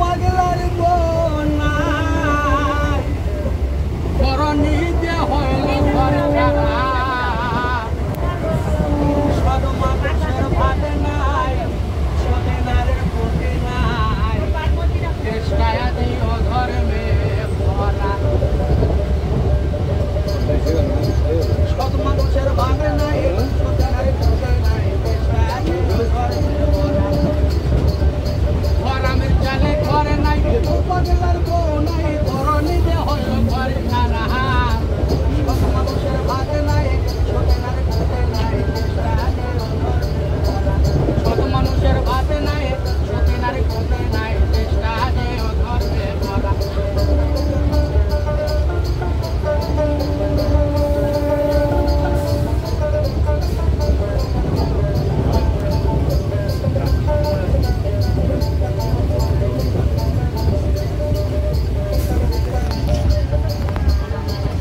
পাগলার বোনা করণী যে হইল ঘর ছাড়া সদ মানুষের ভাত নাই সদিনারের প্রতি নাই চেষ্টায় দিও ধর্মে ভরা সদ মানুষের ভাত নাই সদিনারের প্রতি নাই চেষ্টায় দিও ধর্মে ভরা গরমের চালে ঘরে নাই পাগলার বউ নাই করণী যে হইল ঘর ছাড়া সদ মানুষের ভাত নাই সদিনারের প্রতি নাই চেষ্টায় দিও ধর্মে ভরা সদ মানুষের ভাত নাই সদিনারের প্রতি নাই চেষ্টায় দিও ধর্মে ভরা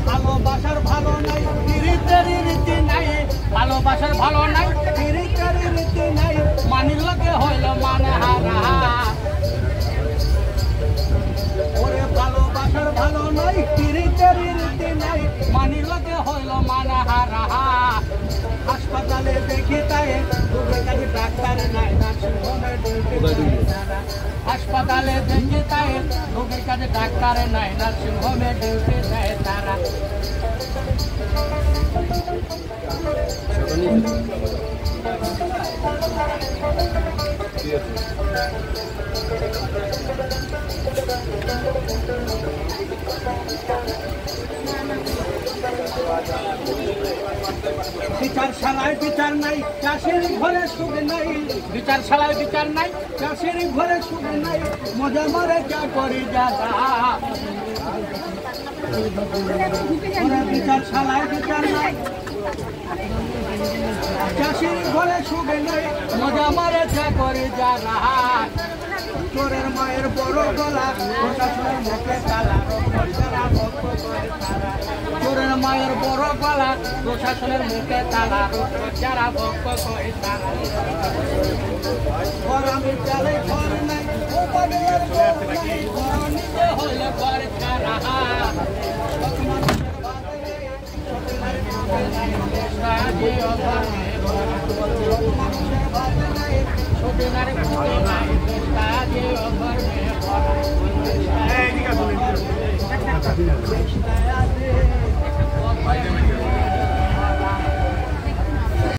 ভালোবাসার ভালো নাই রীতি নাই ভালোবাসার ভালো নাই রীতি নাই মানির লগে হইল মানে হারা ওরে ভালোবাসার ভালো নাই রীতি নাই মানির লগে হইল মানে হারা হাসপাতালে দেখি তাই ডাক্তার নাই নার্সিংহোমে হাসপাতালে দেখি তাই রোগীর কাছে ডাক্তার নাই নার্সিংহোমে ডিউটি দেয় তারা বিচারশালায় বিচার নাই চাষের ঘরে সুখ নাই বিচারশালায় বিচার নাই চাষের ঘরে সুখ নাই মজা মারে যা করি দাদা বিচারশালায় বিচার নাই চাষের ঘরে সুখ নাই মজা মারে যা করে যারা চোরের মায়ের বড় গলা প্রশাসনের মুখে তালা যারা ভক্ত করে তারা চোরের মায়ের বড় গলা প্রশাসনের মুখে তালা যারা ভক্ত করে তারা আমি চালে ঘর নাই নিজে হইলে ঘর ছাড়া সদিনারে